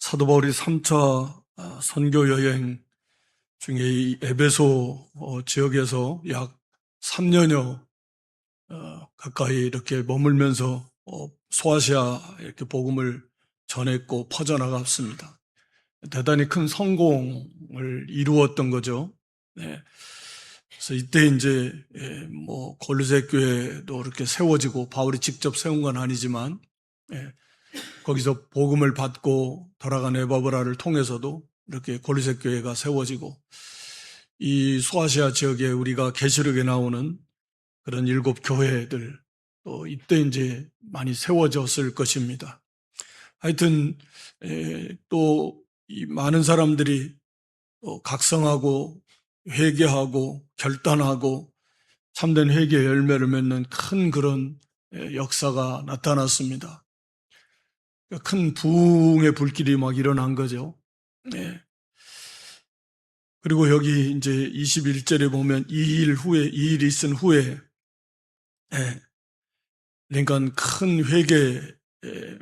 사도 바울이 3차 선교 여행 중에 이 에베소 지역에서 약 3년여 가까이 이렇게 머물면서 소아시아 이렇게 복음을 전했고 퍼져나갔습니다. 대단히 큰 성공을 이루었던 거죠. 네. 그래서 이때 이제 골로새 교회도 이렇게 세워지고 바울이 직접 세운 건 아니지만 거기서 복음을 받고 돌아간 에바브라를 통해서도 이렇게 골로새 교회가 세워지고 이 소아시아 지역에 우리가 계시록에 나오는 그런 7 교회들 또 이때 이제 많이 세워졌을 것입니다. 하여튼 또 이 많은 사람들이 각성하고 회개하고 결단하고 참된 회개의 열매를 맺는 큰 그런 역사가 나타났습니다. 큰 부흥의 불길이 막 일어난 거죠. 네. 그리고 여기 이제 21절에 보면 2일 있은 후에, 그러니까 큰 회개,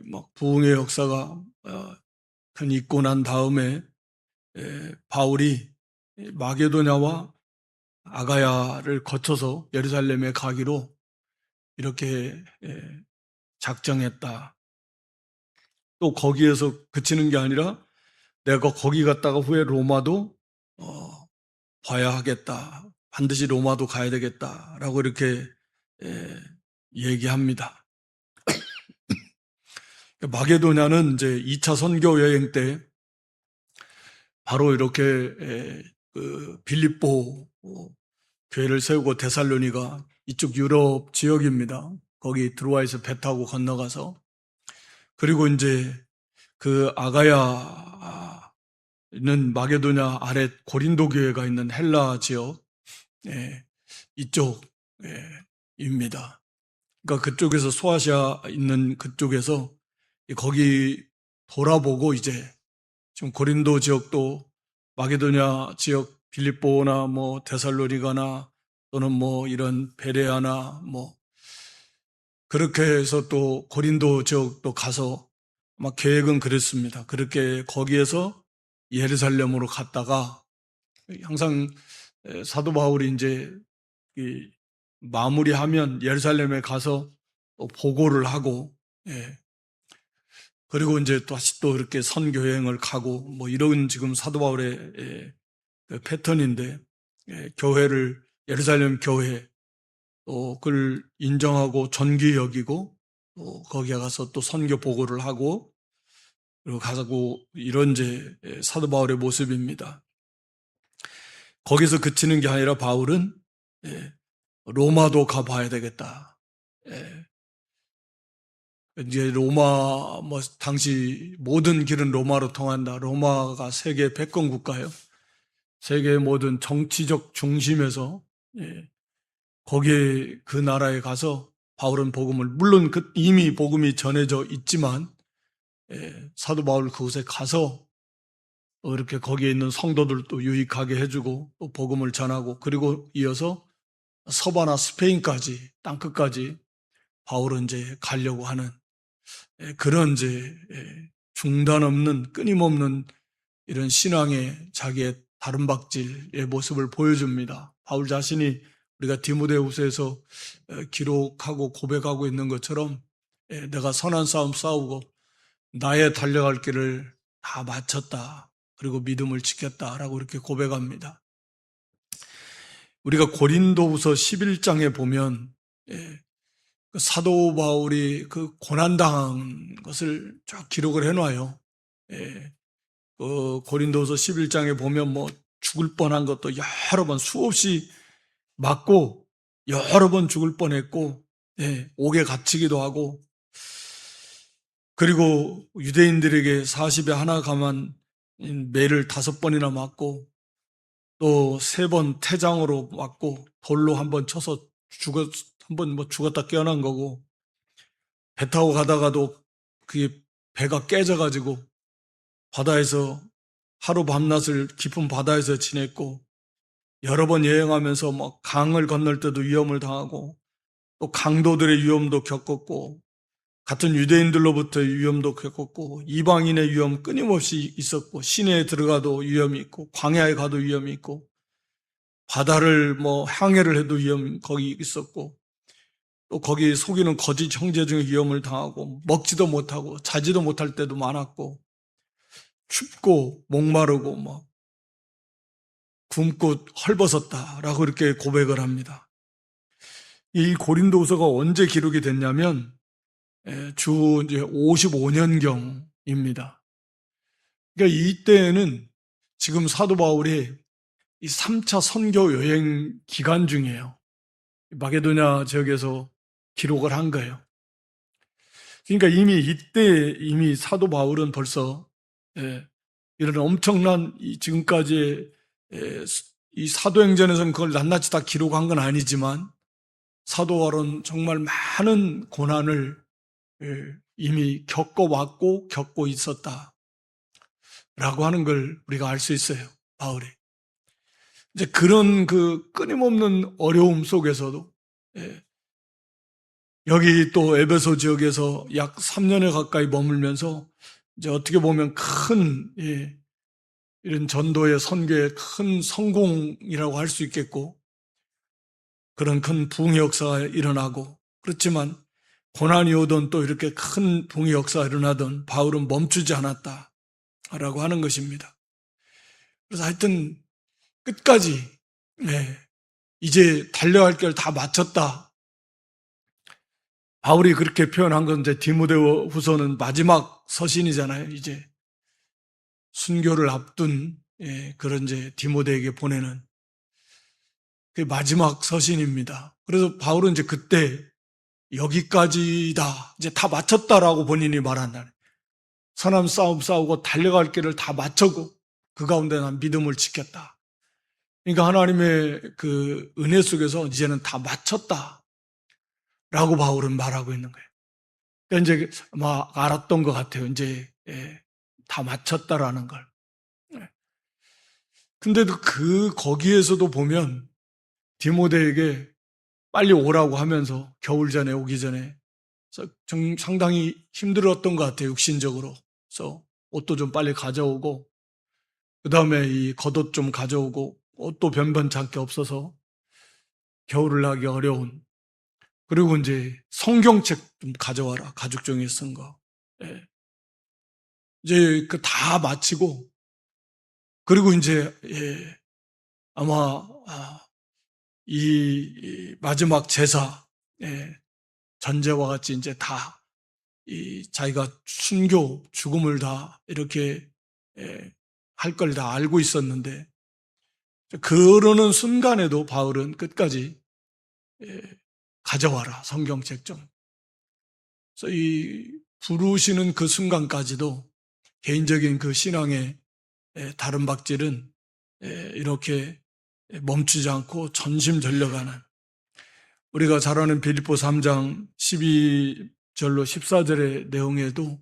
막 부흥의 역사가 큰 있고 난 다음에 바울이 마게도냐와 아가야를 거쳐서 예루살렘에 가기로 이렇게 작정했다. 또 거기에서 그치는 게 아니라 내가 거기 갔다가 후에 로마도 봐야 하겠다. 반드시 로마도 가야 되겠다라고 이렇게 얘기합니다. 마게도냐는 이제 2차 선교 여행 때 바로 이렇게 빌립보 교회를 세우고 데살로니가 이쪽 유럽 지역입니다. 거기 들어와서 배 타고 건너가서 그리고 이제 그 아가야는 마게도냐 아래 고린도 교회가 있는 헬라 지역 이쪽입니다. 그러니까 그쪽에서 소아시아 있는 그쪽에서 거기 돌아보고 이제 지금 고린도 지역도 마게도냐 지역 빌립보나 뭐 데살로니가나 또는 뭐 이런 베레아나 뭐 그렇게 해서 또 고린도 지역도 가서 아마 계획은 그랬습니다. 그렇게 거기에서 예루살렘으로 갔다가 항상 사도 바울이 이제 마무리하면 예루살렘에 가서 보고를 하고 그리고 이제 다시 또 이렇게 선교여행을 가고 뭐 이런 지금 사도 바울의 패턴인데 교회를 예루살렘 교회 또 그걸 인정하고 존귀 여기고 또 거기에 가서 또 선교 보고를 하고 그리고 가고 이런 이제 사도 바울의 모습입니다. 거기서 그치는 게 아니라 바울은 로마도 가봐야 되겠다. 이제 로마 뭐 당시 모든 길은 로마로 통한다. 로마가 세계 패권 국가예요. 세계의 모든 정치적 중심에서 거기에 그 나라에 가서 바울은 복음을 물론 이미 복음이 전해져 있지만 사도 바울 그곳에 가서 이렇게 거기에 있는 성도들도 유익하게 해주고 또 복음을 전하고 그리고 이어서 서바나 스페인까지 땅끝까지 바울은 이제 가려고 하는 그런 이제 중단 없는 끊임없는 이런 신앙의 자기의 다름박질의 모습을 보여줍니다. 바울 자신이 우리가 디모데후서에서 기록하고 고백하고 있는 것처럼 내가 선한 싸움 싸우고 나의 달려갈 길을 다 마쳤다. 그리고 믿음을 지켰다라고 이렇게 고백합니다. 우리가 고린도후서 11장에 보면 사도 바울이 그 고난당한 것을 쫙 기록을 해놔요. 고린도서 11장에 보면 뭐 죽을 뻔한 것도 여러 번 수없이 맞고 여러 번 죽을 뻔했고 옥에 갇히기도 하고 그리고 유대인들에게 40에 하나 감한 매를 5번이나 맞고 또 3번 태장으로 맞고 돌로 한번 쳐서 한번 뭐 죽었다 깨어난 거고 배 타고 가다가도 그게 배가 깨져가지고 바다에서 하루 밤낮을 깊은 바다에서 지냈고 여러 번 여행하면서 뭐 강을 건널 때도 위험을 당하고 또 강도들의 위험도 겪었고 같은 유대인들로부터 위험도 겪었고 이방인의 위험 끊임없이 있었고 시내에 들어가도 위험이 있고 광야에 가도 위험이 있고 바다를 항해를 해도 위험 거기 있었고 또 거기 속이는 거짓 형제 중에 위험을 당하고 먹지도 못하고 자지도 못할 때도 많았고 춥고 목마르고 굶고 헐벗었다라고 이렇게 고백을 합니다. 이 고린도후서가 언제 기록이 됐냐면 주 이제 55년경입니다. 그러니까 이때에는 지금 사도 바울이 이 3차 선교 여행 기간 중이에요. 마게도냐 지역에서 기록을 한 거예요. 그러니까 이미 사도 바울은 벌써 이런 엄청난 지금까지 이 사도행전에서는 그걸 낱낱이 다 기록한 건 아니지만 사도 바울은 정말 많은 고난을 이미 겪어왔고 겪고 있었다라고 하는 걸 우리가 알 수 있어요. 바울이 이제 그런 그 끊임없는 어려움 속에서도 여기 또 에베소 지역에서 약 3년에 가까이 머물면서 이제 어떻게 보면 큰 이런 전도의 선교의 큰 성공이라고 할 수 있겠고 그런 큰 부흥의 역사가 일어나고 그렇지만 고난이 오던 또 이렇게 큰 부흥의 역사가 일어나던 바울은 멈추지 않았다라고 하는 것입니다. 그래서 하여튼 끝까지 이제 달려갈 길 다 마쳤다. 바울이 그렇게 표현한 건 이제 디모데 후서는 마지막 서신이잖아요. 이제 순교를 앞둔 그런 이제 디모데에게 보내는 그 마지막 서신입니다. 그래서 바울은 이제 그때 여기까지다. 이제 다 마쳤다라고 본인이 말한다. 선한 싸움 싸우고 달려갈 길을 다 마쳤고 그 가운데 난 믿음을 지켰다. 그러니까 하나님의 그 은혜 속에서 이제는 다 마쳤다. 라고 바울은 말하고 있는 거예요. 그러니까 이제 알았던 것 같아요. 이제 다 마쳤다라는 걸. 근데도 거기에서도 보면 디모데에게 빨리 오라고 하면서 겨울 전에 오기 전에 상당히 힘들었던 것 같아요. 육신적으로. 그래서 옷도 좀 빨리 가져오고 그 다음에 이 겉옷 좀 가져오고 옷도 변변찮게 없어서 겨울을 나기 어려운 그리고 이제 성경책 좀 가져와라. 가죽 종이에 쓴 거. 이제 그 다 마치고 그리고 이제 아마 이 마지막 제사 전제와 같이 이제 다 자기가 순교 죽음을 다 이렇게 할 걸 다 알고 있었는데 그러는 순간에도 바울은 끝까지 가져와라 성경책 좀. 그래서 이 부르시는 그 순간까지도 개인적인 그 신앙의 다른 박질은 이렇게 멈추지 않고 전심전력하는 우리가 잘 아는 빌립보 3장 12절로 14절의 내용에도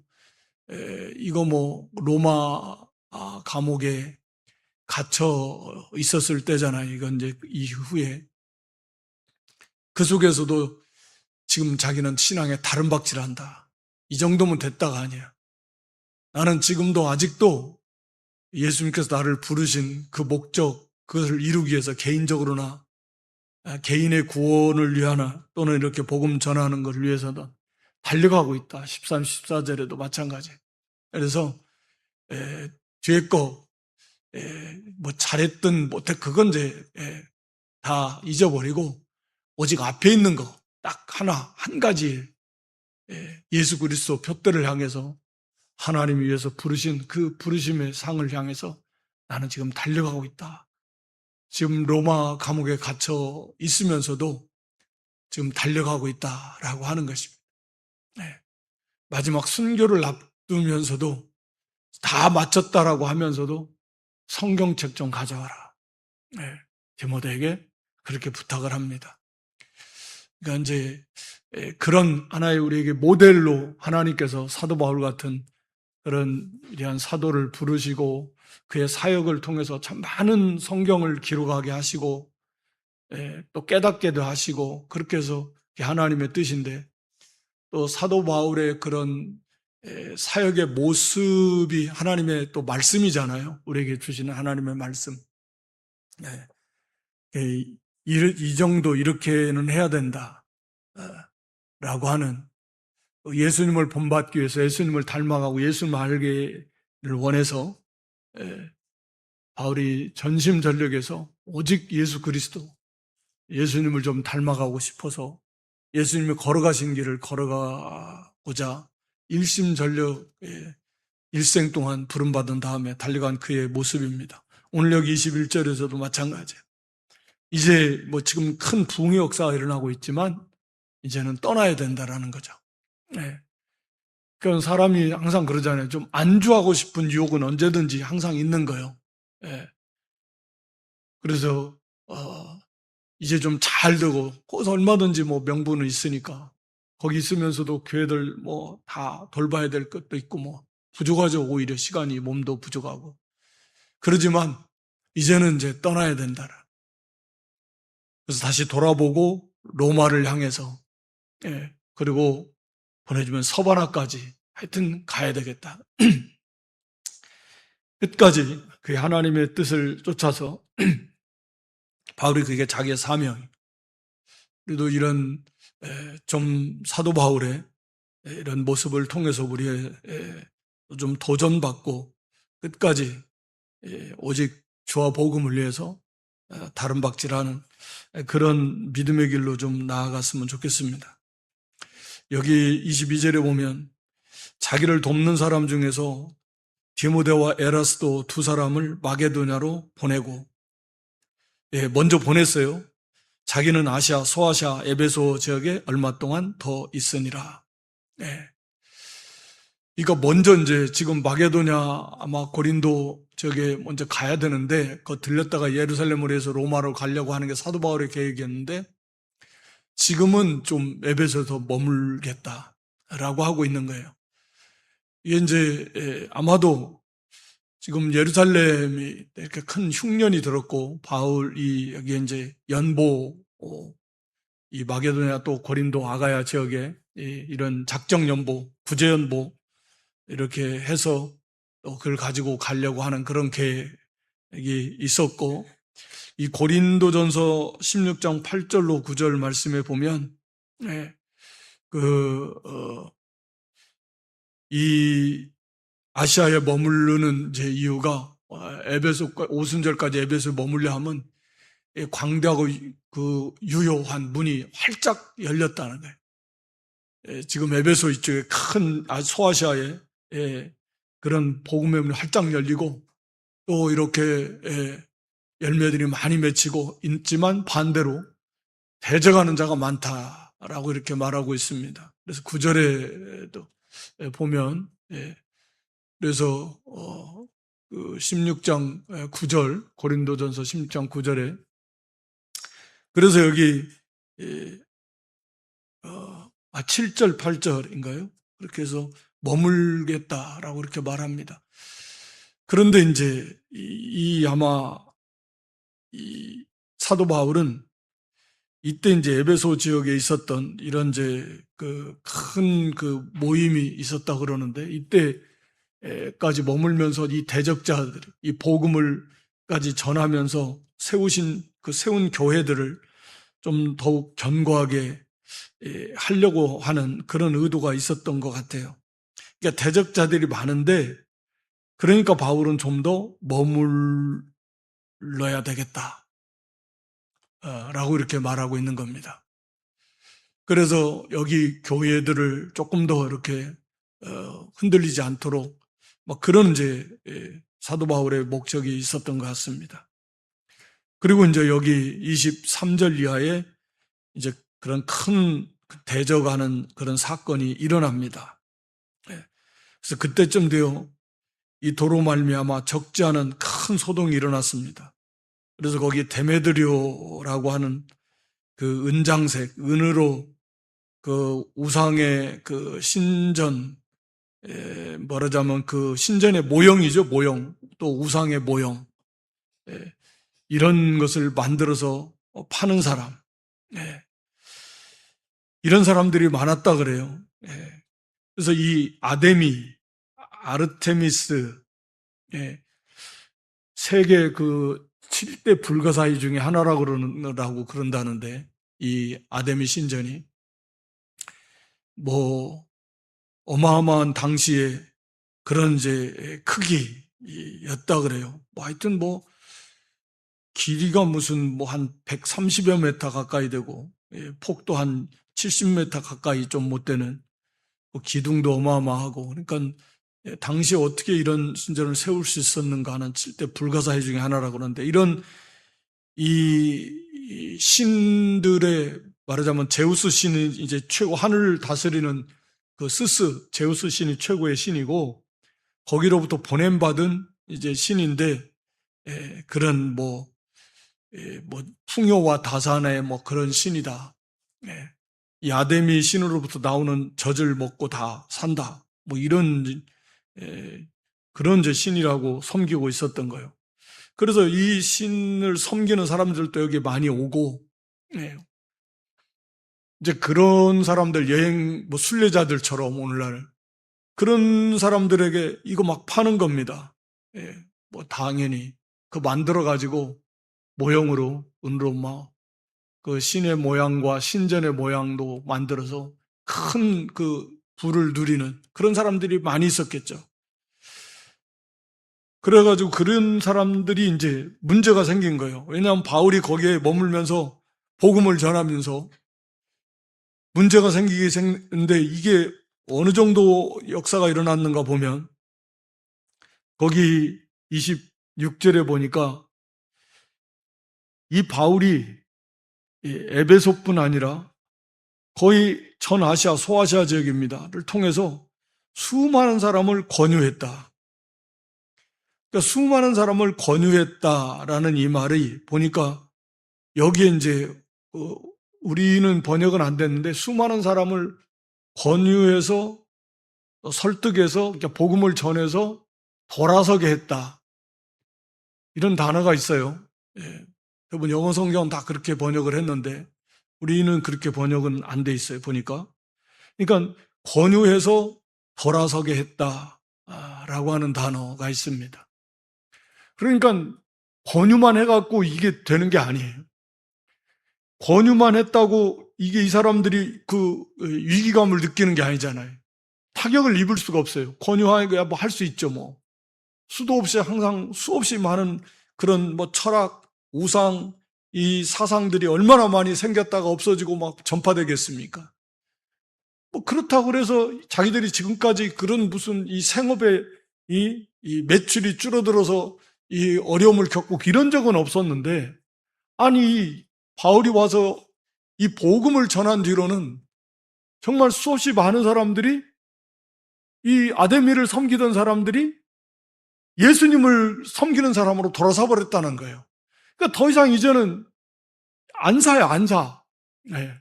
이거 로마 감옥에 갇혀 있었을 때잖아요. 이건 이제 이후에 그 속에서도 지금 자기는 신앙에 다른 박질한다. 이 정도면 됐다가 아니야. 나는 지금도 아직도 예수님께서 나를 부르신 그 목적, 그것을 이루기 위해서 개인적으로나 개인의 구원을 위하나 또는 이렇게 복음 전하는 것을 위해서도 달려가고 있다. 13, 14절에도 마찬가지. 그래서 뒤에 거 잘했든 못해 그건 이제 다 잊어버리고 오직 앞에 있는 거 딱 한 가지 예수 그리스도 표대를 향해서 하나님이 위해서 부르신 그 부르심의 상을 향해서 나는 지금 달려가고 있다. 지금 로마 감옥에 갇혀 있으면서도 지금 달려가고 있다라고 하는 것입니다. 마지막 순교를 앞두면서도 다 마쳤다라고 하면서도 성경책 좀 가져와라. 디모데에게 그렇게 부탁을 합니다. 그러니까 이제 그런 하나의 우리에게 모델로 하나님께서 사도 바울 같은 그런 위대한 사도를 부르시고 그의 사역을 통해서 참 많은 성경을 기록하게 하시고 또 깨닫게도 하시고 그렇게 해서 하나님의 뜻인데 또 사도 바울의 그런 사역의 모습이 하나님의 또 말씀이잖아요. 우리에게 주시는 하나님의 말씀. 이 정도 이렇게는 해야 된다 라고 하는, 예수님을 본받기 위해서 예수님을 닮아가고 예수님을 알기를 원해서 바울이 전심전력에서 오직 예수 그리스도, 예수님을 좀 닮아가고 싶어서 예수님이 걸어가신 길을 걸어가고자 일심전력 일생 동안 부름받은 다음에 달려간 그의 모습입니다. 오늘 여기 21절에서도 마찬가지예요. 이제 지금 큰 부흥의 역사가 일어나고 있지만 이제는 떠나야 된다라는 거죠. 그러니까 사람이 항상 그러잖아요. 좀 안주하고 싶은 유혹은 언제든지 항상 있는 거예요. 그래서 이제 좀 잘 되고 거기서 얼마든지 명분은 있으니까 거기 있으면서도 교회들 다 돌봐야 될 것도 있고 부족하죠. 오히려 시간이, 몸도 부족하고. 그러지만 이제는 이제 떠나야 된다. 그래서 다시 돌아보고 로마를 향해서 그리고 보내주면 서바나까지 하여튼 가야 되겠다. 끝까지 그 하나님의 뜻을 쫓아서 바울이 그게 자기의 사명. 그래도 이런 좀 사도 바울의 이런 모습을 통해서 우리의 좀 도전받고 끝까지 오직 주와 복음을 위해서 다른 박질하는 그런 믿음의 길로 좀 나아갔으면 좋겠습니다. 여기 22절에 보면 자기를 돕는 사람 중에서 디모데와 에라스도 두 사람을 마게도냐로 보내고, 먼저 보냈어요. 자기는 아시아, 소아시아, 에베소 지역에 얼마 동안 더 있으니라. 그러니까 먼저 이제 지금 마게도냐, 아마 고린도 지역에 먼저 가야 되는데, 그거 들렸다가 예루살렘으로 해서 로마로 가려고 하는 게 사도 바울의 계획이었는데, 지금은 좀 에베소에 더 머물겠다라고 하고 있는 거예요. 이게 이제 아마도 지금 예루살렘이 이렇게 큰 흉년이 들었고 바울이 여기 이제 연보, 이 마게도냐 또 고린도 아가야 지역에 이런 작정 연보, 구제 연보 이렇게 해서 또 그걸 가지고 가려고 하는 그런 계획이 있었고, 이 고린도전서 16장 8절로 9절 말씀에 보면 이 아시아에 머무르는 제 이유가 에베소 오순절까지 에베소에 머물려 하면 광대하고 그 유효한 문이 활짝 열렸다는 거예요. 지금 에베소 이쪽에 큰 소아시아에 그런 복음의 문이 활짝 열리고 또 이렇게 열매들이 많이 맺히고 있지만 반대로 대적하는 자가 많다라고 이렇게 말하고 있습니다. 그래서 9절에도 보면 그래서 그 16장 9절 고린도전서 16장 9절에 그래서 여기 7절 8절인가요? 그렇게 해서 머물겠다라고 이렇게 말합니다. 그런데 이제 아마 이 사도 바울은 이때 이제 에베소 지역에 있었던 이런 이제 큰 모임이 있었다 그러는데 이때까지 머물면서 이 대적자들, 이 복음을까지 전하면서 세운 교회들을 좀 더욱 견고하게 하려고 하는 그런 의도가 있었던 것 같아요. 그러니까 대적자들이 많은데 그러니까 바울은 좀 더 머물러야 되겠다. 라고 이렇게 말하고 있는 겁니다. 그래서 여기 교회들을 조금 더 이렇게 흔들리지 않도록 그런 이제 사도 바울의 목적이 있었던 것 같습니다. 그리고 이제 여기 23절 이하에 이제 그런 큰 대적하는 그런 사건이 일어납니다. 그래서 그때쯤 되어 이 도로 말미암아 적지 않은 큰 소동이 일어났습니다. 그래서 거기 데메드리오라고 하는 그 은장색, 은으로 그 우상의 그 신전, 말하자면 그 신전의 모형이죠, 모형. 또 우상의 모형. 이런 것을 만들어서 파는 사람. 이런 사람들이 많았다 그래요. 예. 그래서 이 아르테미스, 예, 세계 그 7대 불가사의 중에 하나라고 그런다는데, 이 아데미 신전이 뭐 어마어마한 당시에 그런 이제 크기였다 그래요. 뭐 하여튼 뭐 길이가 무슨 뭐 한 130여 미터 가까이 되고, 예, 폭도 한 70m 가까이 좀 못 되는, 뭐 기둥도 어마어마하고, 그러니까 예, 당시에 어떻게 이런 신전을 세울 수 있었는가 하는 7대 불가사의 중에 하나라고 그러는데, 이런 이 신들의, 말하자면 제우스 신이 이제 최고, 하늘을 다스리는 그 제우스 신이 최고의 신이고, 거기로부터 보냄받은 이제 신인데, 예, 그런 뭐 풍요와 다산의 뭐 그런 신이다. 예. 이 아데미 신으로부터 나오는 젖을 먹고 다 산다. 뭐 이런 그런 이제 신이라고 섬기고 있었던 거예요. 그래서 이 신을 섬기는 사람들도 여기 많이 오고, 예. 이제 그런 사람들, 뭐 순례자들처럼 오늘날 그런 사람들에게 이거 막 파는 겁니다. 예. 뭐 당연히 그 만들어 가지고 모형으로, 은으로 막 그 신의 모양과 신전의 모양도 만들어서 큰 그 부를 누리는 그런 사람들이 많이 있었겠죠. 그래가지고 그런 사람들이 이제 문제가 생긴 거예요. 왜냐하면 바울이 거기에 머물면서 복음을 전하면서 문제가 생기게 생겼는데, 이게 어느 정도 역사가 일어났는가 보면 거기 26절에 보니까 이 바울이 에베소뿐 아니라 거의 전 아시아, 소아시아 지역입니다.를 통해서 수많은 사람을 권유했다. 그러니까 수많은 사람을 권유했다라는 이 말이 보니까 여기에 이제 우리는 번역은 안 됐는데 수많은 사람을 권유해서 설득해서 복음을 전해서 돌아서게 했다. 이런 단어가 있어요. 예. 여러분 영어 성경은 다 그렇게 번역을 했는데 우리는 그렇게 번역은 안 돼 있어요. 보니까. 그러니까 권유해서 돌아서게 했다라고 하는 단어가 있습니다. 그러니까 권유만 해갖고 이게 되는 게 아니에요. 권유만 했다고 이게 이 사람들이 그 위기감을 느끼는 게 아니잖아요. 타격을 입을 수가 없어요. 권유하게 뭐 할 수 있죠, 뭐. 수도 없이 항상 수없이 많은 그런 뭐 철학, 우상, 이 사상들이 얼마나 많이 생겼다가 없어지고 막 전파되겠습니까? 뭐 그렇다고 그래서 자기들이 지금까지 그런 무슨 이 생업에 이 매출이 줄어들어서 이 어려움을 겪고 이런 적은 없었는데, 아니 바울이 와서 이 복음을 전한 뒤로는 정말 수없이 많은 사람들이, 이 아데미를 섬기던 사람들이 예수님을 섬기는 사람으로 돌아서 버렸다는 거예요. 그러니까 더 이상 이제는 안 사요, 안 사. 네.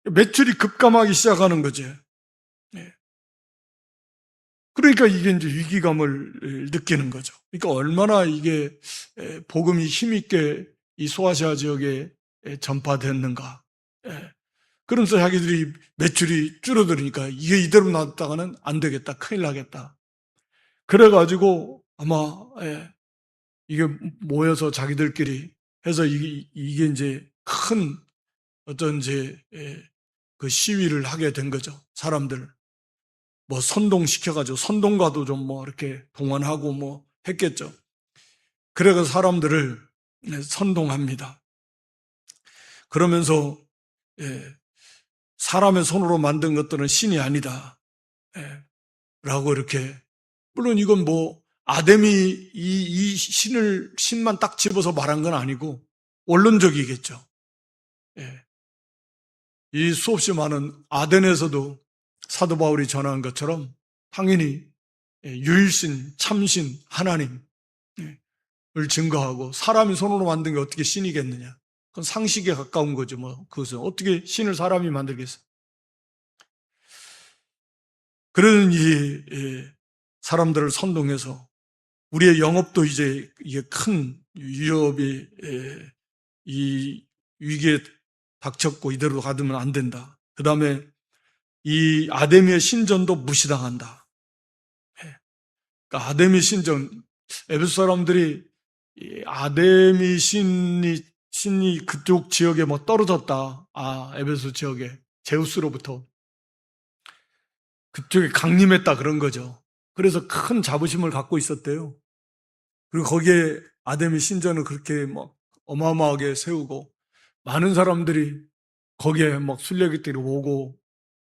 매출이 급감하기 시작하는 거죠. 네. 그러니까 이게 이제 위기감을 느끼는 거죠. 그러니까 얼마나 이게 복음이 힘있게 이 소아시아 지역에 전파됐는가. 예. 그러면서 자기들이 매출이 줄어들으니까 이게 이대로 놔뒀다가는 안 되겠다, 큰일 나겠다. 그래가지고 아마 이게 모여서 자기들끼리 해서 이게 이제 큰 어떤 이제 그 시위를 하게 된 거죠. 사람들 뭐 선동시켜가지고 선동가도 좀 뭐 이렇게 동원하고 뭐 했겠죠. 그래서 사람들을 선동합니다. 그러면서 사람의 손으로 만든 것들은 신이 아니다. 라고 이렇게, 물론 이건 뭐 아담이 이 신만 딱 집어서 말한 건 아니고 원론적이겠죠. 이 수없이 많은 아덴에서도 사도 바울이 전한 것처럼 당연히 유일신, 참신, 하나님을 증거하고, 사람이 손으로 만든 게 어떻게 신이겠느냐. 그건 상식에 가까운 거죠. 뭐 그것은 어떻게 신을 사람이 만들겠어요. 그런 이 사람들을 선동해서 우리의 영업도 이제 이게 큰 위협이 이 위기에 닥쳤고 이대로 가두면 안 된다. 그 다음에 이 아데미의 신전도 무시당한다. 그러니까 아데미 신전, 에베소 사람들이 이 아데미 신이 그쪽 지역에 뭐 떨어졌다. 에베소 지역에 제우스로부터 그쪽에 강림했다 그런 거죠. 그래서 큰 자부심을 갖고 있었대요. 그리고 거기에 아데미 신전을 그렇게 막 어마어마하게 세우고 많은 사람들이 거기에 막 순례객들이 오고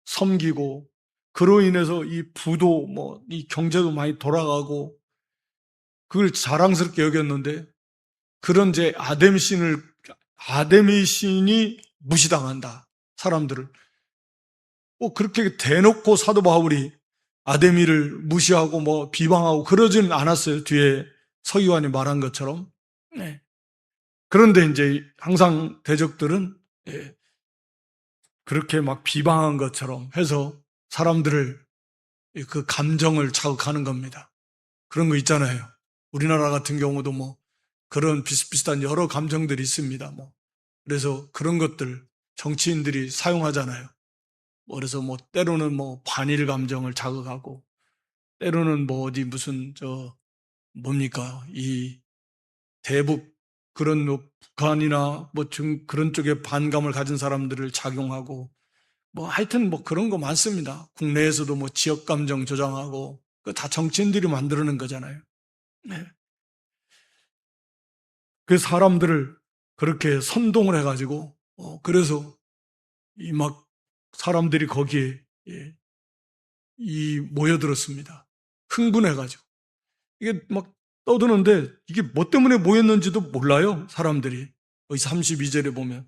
섬기고 그로 인해서 이 부도 뭐 이 경제도 많이 돌아가고 그걸 자랑스럽게 여겼는데 그런 이제 아데미 신이 무시당한다. 사람들을. 그렇게 대놓고 사도 바울이 아데미를 무시하고 뭐 비방하고 그러지는 않았어요. 뒤에 서기관이 말한 것처럼. 네. 그런데 이제 항상 대적들은 그렇게 막 비방한 것처럼 해서 사람들을 그 감정을 자극하는 겁니다. 그런 거 있잖아요. 우리나라 같은 경우도 뭐 그런 비슷비슷한 여러 감정들이 있습니다. 뭐 그래서 그런 것들 정치인들이 사용하잖아요. 그래서 뭐 때로는 뭐 반일 감정을 자극하고 때로는 뭐 어디 무슨 뭡니까 이 대북 그런 뭐 북한이나 뭐 그런 쪽에 반감을 가진 사람들을 작용하고 뭐 하여튼 뭐 그런 거 많습니다. 국내에서도 뭐 지역 감정 조장하고 그 다 정치인들이 만들어낸 거잖아요. 네. 그 사람들을 그렇게 선동을 해가지고 그래서 이 막 사람들이 거기에 이 모여들었습니다. 흥분해가지고 이게 막 떠드는데 이게 뭐 때문에 모였는지도 몰라요. 사람들이. 여기 32절에 보면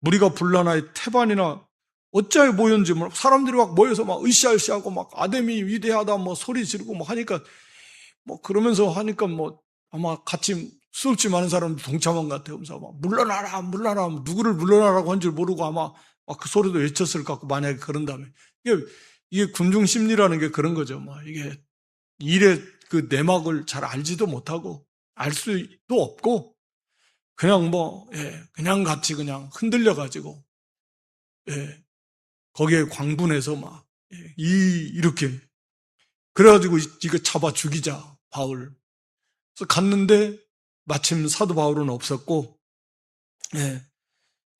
무리가 불나나의 태반이나 어찌하여 모였는지 사람들이 막 모여서 막 으쌰으쌰하고 막 아데미 위대하다 뭐 소리 지르고 막 하니까 뭐 그러면서 하니까 뭐 아마 같이 수없이 많은 사람들 동참한 것 같아요. 그래서 막 물러나라 물러나라 누구를 물러나라고 한 줄 모르고 아마 막 그 소리도 외쳤을 것 같고 만약에 그런 다음에 이게 군중 심리라는 게 그런 거죠. 뭐 이게 일의 그 내막을 잘 알지도 못하고 알 수도 없고 그냥 그냥 같이 그냥 흔들려 가지고 거기에 광분해서 막 이렇게 그래가지고 이거 잡아 죽이자 바울. 그래서 갔는데 마침 사도 바울은 없었고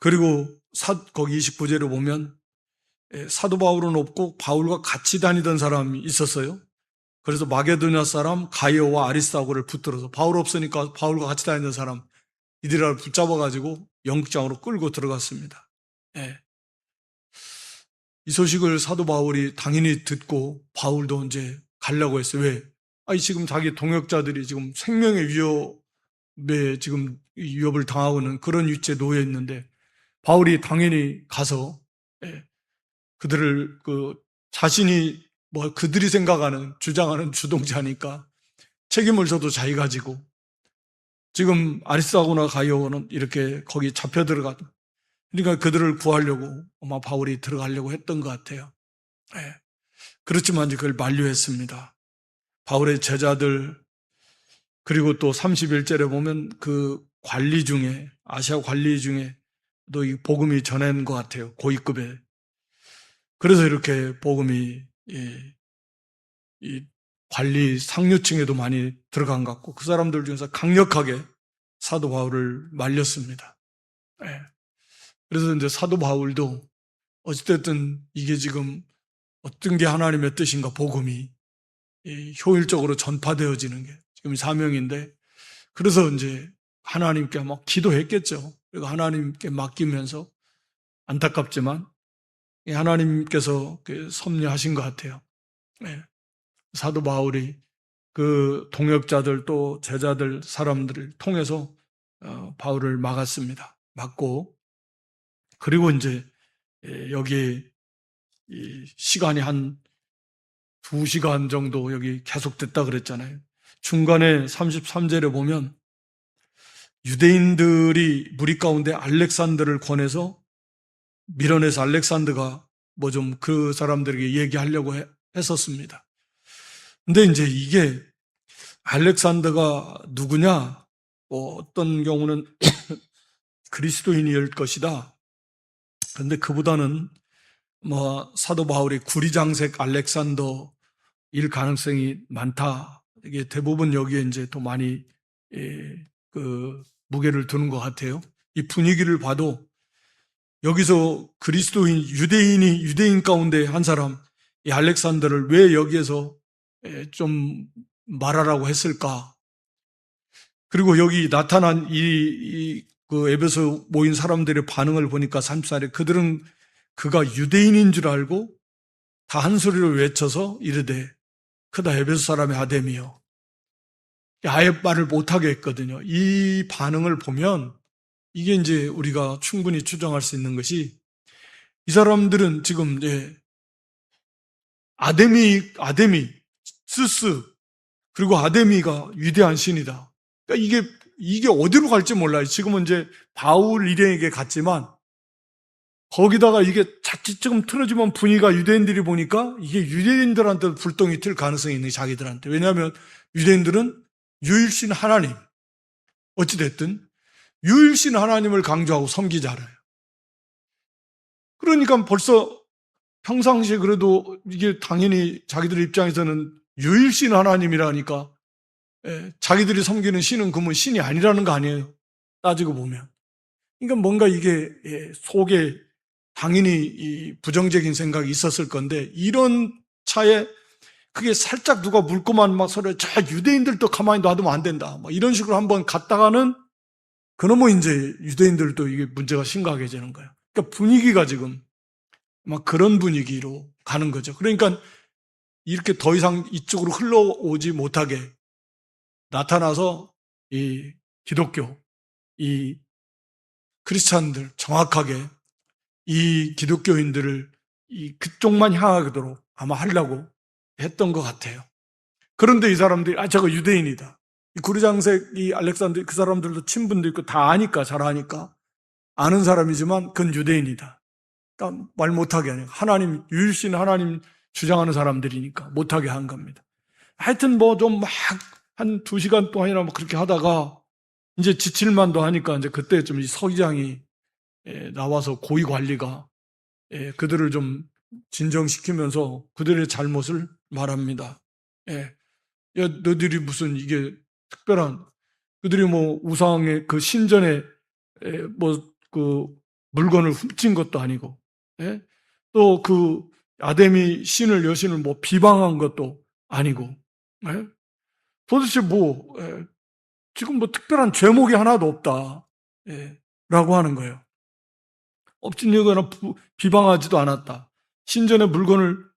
그리고 거기 29절에 보면 사도 바울은 없고 바울과 같이 다니던 사람이 있었어요. 그래서 마게도냐 사람 가이오와 아리스다고를 붙들어서 바울 없으니까 바울과 같이 다니던 사람 이들을 붙잡아가지고 영장으로 끌고 들어갔습니다. 이 소식을 사도 바울이 당연히 듣고 바울도 이제 가려고 했어요. 왜? 지금 자기 동역자들이 지금 생명의 위협에 지금 위협을 당하고 있는 그런 위치에 놓여 있는데 바울이 당연히 가서 그들을 자신이 뭐 그들이 생각하는 주장하는 주동자니까 책임을 져도 자기가 지고 지금 아리스다고나 가이오는 이렇게 거기 잡혀 들어가도 그러니까 그들을 구하려고 아마 바울이 들어가려고 했던 것 같아요. 그렇지만 이제 그걸 만류했습니다. 바울의 제자들 그리고 또 31절에 보면 그 관리 중에 아시아 관리 중에 또 이 복음이 전한 것 같아요. 고위급에. 그래서 이렇게 복음이 이 관리 상류층에도 많이 들어간 것 같고 그 사람들 중에서 강력하게 사도 바울을 말렸습니다. 그래서 이제 사도 바울도 어찌됐든 이게 지금 어떤 게 하나님의 뜻인가 복음이 효율적으로 전파되어지는 게 지금 사명인데 그래서 이제 하나님께 막 기도했겠죠. 그리고 하나님께 맡기면서 안타깝지만 하나님께서 섭리하신 것 같아요. 사도 바울이 그 동역자들 또 제자들 사람들을 통해서 바울을 막았습니다. 막고 그리고 이제 여기 시간이 한 2시간 정도 여기 계속됐다 그랬잖아요. 중간에 33절에 보면 유대인들이 무리 가운데 알렉산더를 권해서 밀어내서 알렉산더가 뭐 좀 그 사람들에게 얘기하려고 했었습니다. 근데 이제 이게 알렉산더가 누구냐? 어떤 경우는 그리스도인일 것이다. 그런데 그보다는 뭐 사도 바울이 구리장색 알렉산더일 가능성이 많다. 이게 대부분 여기에 이제 더 많이 그 무게를 두는 것 같아요. 이 분위기를 봐도 여기서 그리스도인 유대인 가운데 한 사람 이 알렉산더를 왜 여기에서 좀 말하라고 했을까? 그리고 여기 나타난 그 에베소 모인 사람들의 반응을 보니까 30살에 그들은 그가 유대인인 줄 알고 다 한 소리로 외쳐서 이르되 그다 에베소 사람의 아데미요. 아예 말을 못하게 했거든요. 이 반응을 보면 이게 이제 우리가 충분히 추정할 수 있는 것이 이 사람들은 지금 이제 아데미, 스스, 그리고 아데미가 위대한 신이다. 그러니까 이게 어디로 갈지 몰라요. 지금은 이제 바울 일행에게 갔지만 거기다가 이게 자칫 조금 틀어지면 분위기가 유대인들이 보니까 이게 유대인들한테도 불똥이 튈 가능성이 있는 자기들한테. 왜냐하면 유대인들은 유일신 하나님, 어찌됐든 유일신 하나님을 강조하고 섬기지 않아요. 그러니까 벌써 평상시에 그래도 이게 당연히 자기들 입장에서는 유일신 하나님이라니까 자기들이 섬기는 신은 그러면 신이 아니라는 거 아니에요. 따지고 보면. 그러니까 뭔가 이게 속에 당연히 이 부정적인 생각이 있었을 건데 이런 차에 그게 살짝 누가 물고만 막 서로 저 유대인들도 가만히 놔두면 안 된다. 뭐 이런 식으로 한번 갔다가는 그러면 이제 유대인들도 이게 문제가 심각해지는 거예요. 그러니까 분위기가 지금 막 그런 분위기로 가는 거죠. 그러니까 이렇게 더 이상 이쪽으로 흘러오지 못하게 나타나서 이 기독교, 이 크리스찬들 정확하게 이 기독교인들을 그쪽만 향하도록 아마 하려고 했던 것 같아요. 그런데 이 사람들이 저거 유대인이다. 이 구리장색 이 알렉산더 그 사람들도 친분도 있고 다 아니까 잘 아니까 아는 사람이지만 그건 유대인이다. 그러니까 말 못하게 하니까 하나님 유일신 하나님 주장하는 사람들이니까 못하게 한 겁니다. 하여튼 뭐 좀 막 한 2시간 동안이나 뭐 그렇게 하다가 이제 지칠만도 하니까 이제 그때쯤 이 서기장이 나와서 고위 관리가 그들을 좀 진정시키면서 그들의 잘못을 말합니다. 야, 너희들이 무슨 이게 특별한 그들이 뭐 우상의 그 신전에 뭐 그 물건을 훔친 것도 아니고 또 그 아데미 신을 여신을 뭐 비방한 것도 아니고 도대체 뭐 지금 뭐 특별한 죄목이 하나도 없다 라고 하는 거예요. 엎질리거나 비방하지도 않았다. 신전의 물건을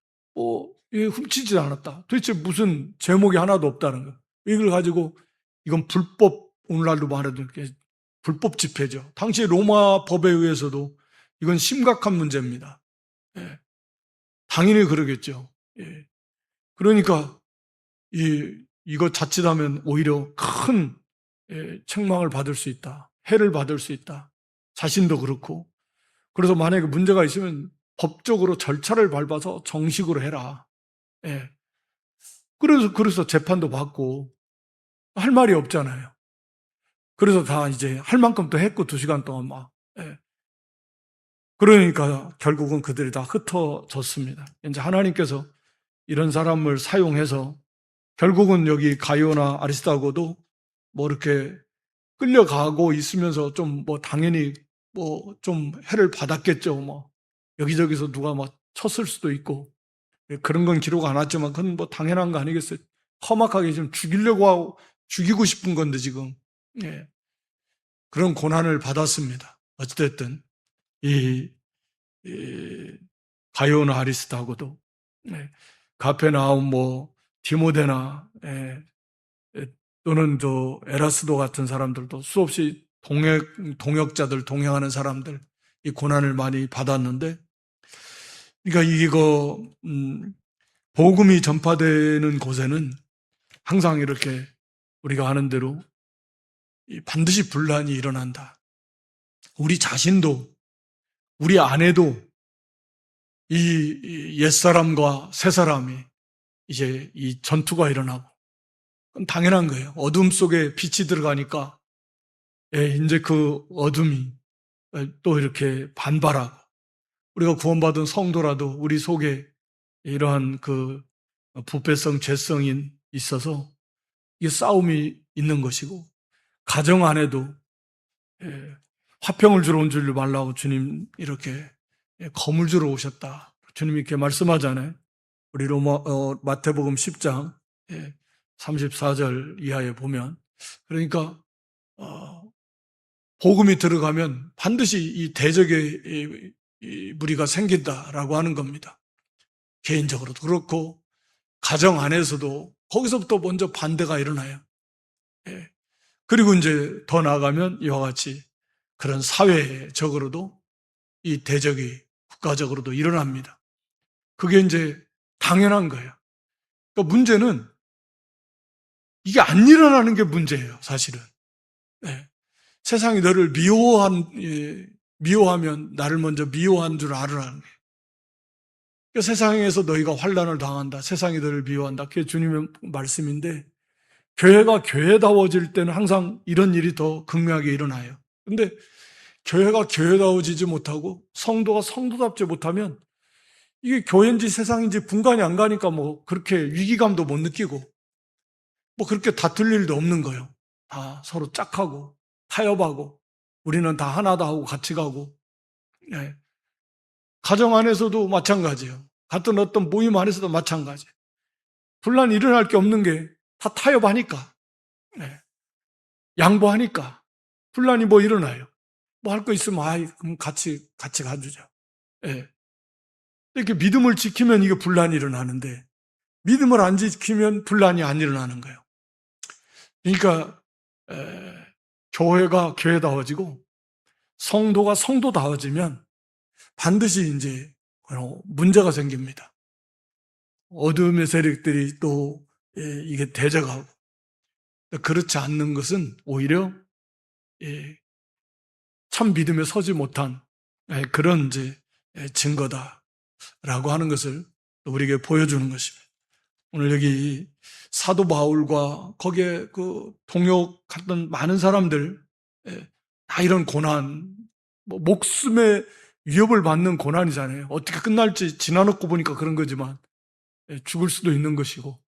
훔치지 않았다. 도대체 무슨 제목이 하나도 없다는 거예요. 이걸 가지고 이건 불법, 오늘날로 말하는 불법 집회죠. 당시 로마 법에 의해서도 이건 심각한 문제입니다. 당연히 그러겠죠. 그러니까 이거 자칫하면 오히려 큰 책망을 받을 수 있다. 해를 받을 수 있다. 자신도 그렇고. 그래서 만약에 문제가 있으면 법적으로 절차를 밟아서 정식으로 해라. 그래서 재판도 받고 할 말이 없잖아요. 그래서 다 이제 할 만큼 또 했고 2시간 동안 막. 그러니까 결국은 그들이 다 흩어졌습니다. 이제 하나님께서 이런 사람을 사용해서 결국은 여기 가이오나 아리스타고도 뭐 이렇게 끌려가고 있으면서 좀 뭐 당연히 뭐 좀 해를 받았겠죠. 뭐 여기저기서 누가 막 쳤을 수도 있고 그런 건 기록 안 왔지만 그건 뭐 당연한 거 아니겠어요? 험악하게 좀 죽이려고 하고 죽이고 싶은 건데 지금 그런 고난을 받았습니다. 어찌됐든 이 가이오나 아리스타고도 가페나움 뭐 디모데나 또는 저 에라스도 같은 사람들도 수없이 동역자들, 동행하는 사람들, 이 고난을 많이 받았는데, 그러니까 이거, 복음이 전파되는 곳에는 항상 이렇게 우리가 아는 대로 반드시 분란이 일어난다. 우리 자신도, 우리 안에도 이 옛사람과 새사람이 이제 이 전투가 일어나고, 그건 당연한 거예요. 어둠 속에 빛이 들어가니까 이제 그 어둠이 또 이렇게 반발하고 우리가 구원받은 성도라도 우리 속에 이러한 그 부패성, 죄성이 있어서 이 싸움이 있는 것이고, 가정 안에도 화평을 주러 온 줄 말라고 주님 이렇게 검을 주러 오셨다. 주님 이렇게 말씀하잖아요. 우리 마태복음 10장 34절 이하에 보면, 그러니까 복음이 들어가면 반드시 이 대적의 이 무리가 생긴다라고 하는 겁니다. 개인적으로도 그렇고 가정 안에서도 거기서부터 먼저 반대가 일어나요. 그리고 이제 더 나아가면 이와 같이 그런 사회적으로도 이 대적이 국가적으로도 일어납니다. 그게 이제 당연한 거예요. 그러니까 문제는 이게 안 일어나는 게 문제예요, 사실은. 세상이 너를 미워하면 나를 먼저 미워한 줄 알으라는 거예요. 그러니까 세상에서 너희가 환난을 당한다. 세상이 너를 미워한다. 그게 주님의 말씀인데, 교회가 교회다워질 때는 항상 이런 일이 더 극명하게 일어나요. 근데 교회가 교회다워지지 못하고 성도가 성도답지 못하면 이게 교회인지 세상인지 분간이 안 가니까 뭐 그렇게 위기감도 못 느끼고 뭐 그렇게 다툴 일도 없는 거예요. 다 서로 짝하고 타협하고 우리는 다 하나다 하고 같이 가고. 가정 안에서도 마찬가지예요. 같은 어떤 모임 안에서도 마찬가지예요. 분란이 일어날 게 없는 게 다 타협하니까, 양보하니까 분란이 뭐 일어나요. 뭐 할 거 있으면 그럼 같이 가주자. 이렇게 믿음을 지키면 이게 분란이 일어나는데, 믿음을 안 지키면 분란이 안 일어나는 거예요. 그러니까 교회가 교회다워지고 성도가 성도다워지면 반드시 이제 문제가 생깁니다. 어둠의 세력들이 또 이게 대적하고, 그렇지 않는 것은 오히려 참 믿음에 서지 못한 그런 이제 증거다라고 하는 것을 우리에게 보여주는 것입니다. 오늘 여기 사도 바울과 거기에 그 동역했던 많은 사람들, 다 이런 고난, 뭐 목숨의 위협을 받는 고난이잖아요. 어떻게 끝날지 지나놓고 보니까 그런 거지만 죽을 수도 있는 것이고,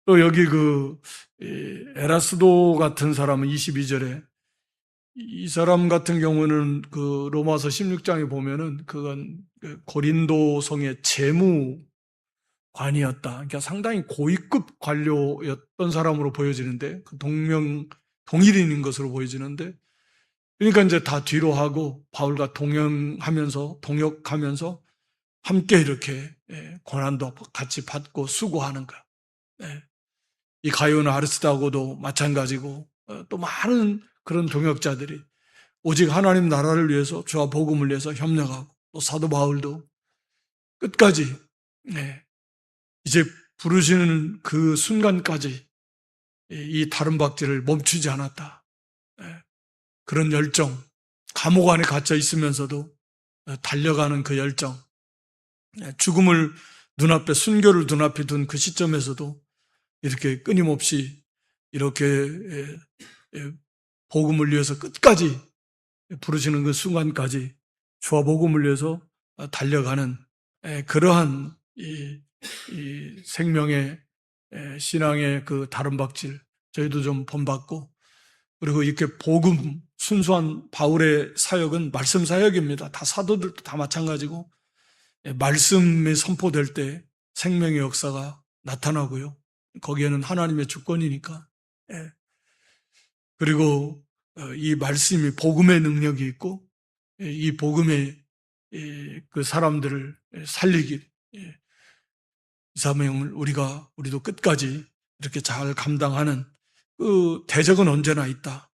또 여기 그 에라스도 같은 사람은 22절에, 이 사람 같은 경우는 그 로마서 16장에 보면은 그건 고린도 성의 재무관이었다. 그러니까 상당히 고위급 관료였던 사람으로 보여지는데, 그 동일인인 것으로 보여지는데, 그러니까 이제 다 뒤로 하고 바울과 동역하면서 함께 이렇게 고난도 같이 받고 수고하는 거야. 이 가요나 아르스다고도 마찬가지고, 또 많은 그런 동역자들이 오직 하나님 나라를 위해서, 주와 복음을 위해서 협력하고, 또 사도 바울도 끝까지 이제 부르시는 그 순간까지 이 다른 박질을 멈추지 않았다. 그런 열정, 감옥 안에 갇혀 있으면서도 달려가는 그 열정, 죽음을 눈앞에, 순교를 눈앞에 둔 그 시점에서도 이렇게 끊임없이 이렇게 복음을 위해서 끝까지 부르시는 그 순간까지 주와 복음을 위해서 달려가는 그러한 이 생명의 신앙의 그 다른 박질, 저희도 좀 본받고, 그리고 이렇게 복음, 순수한 바울의 사역은 말씀 사역입니다. 다 사도들도 다 마찬가지고, 말씀이 선포될 때 생명의 역사가 나타나고요. 거기에는 하나님의 주권이니까. 그리고 이 말씀이 복음의 능력이 있고, 이 복음의 그 사람들을 살리기, 이 사명을 우리도 끝까지 이렇게 잘 감당하는 그 대적은 언제나 있다.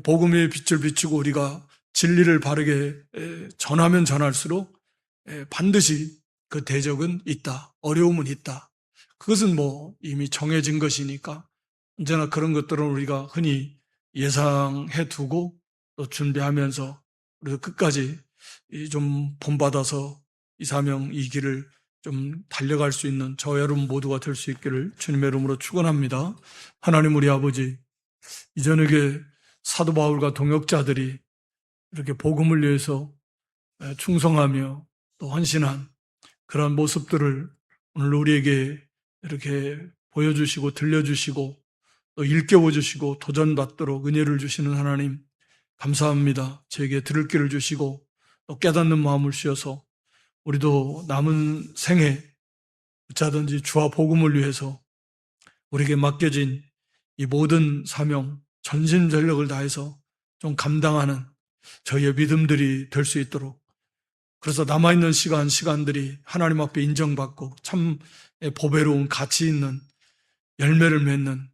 복음의 빛을 비추고 우리가 진리를 바르게 전하면 전할수록 반드시 그 대적은 있다. 어려움은 있다. 그것은 뭐 이미 정해진 것이니까 언제나 그런 것들은 우리가 흔히 예상해 두고 또 준비하면서 우리가 끝까지 좀 본받아서 이 사명, 이 길을 좀 달려갈 수 있는 저 여러분 모두가 될 수 있기를 주님의 이름으로 축원합니다. 하나님 우리 아버지, 이 저녁에 사도 바울과 동역자들이 이렇게 복음을 위해서 충성하며 또 헌신한 그런 모습들을 오늘 우리에게 이렇게 보여주시고 들려주시고 또 일깨워 주시고 도전받도록 은혜를 주시는 하나님 감사합니다. 저에게 들을 길을 주시고 또 깨닫는 마음을 주셔서 우리도 남은 생에 어쩌든지 주와 복음을 위해서 우리에게 맡겨진 이 모든 사명 전심전력을 다해서 좀 감당하는 저희의 믿음들이 될 수 있도록, 그래서 남아있는 시간들이 하나님 앞에 인정받고 참 보배로운 가치 있는 열매를 맺는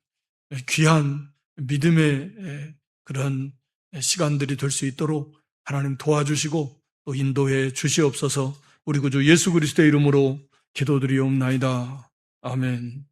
귀한 믿음의 그런 시간들이 될 수 있도록 하나님 도와주시고 또 인도해 주시옵소서. 우리 구주 예수 그리스도의 이름으로 기도드리옵나이다. 아멘.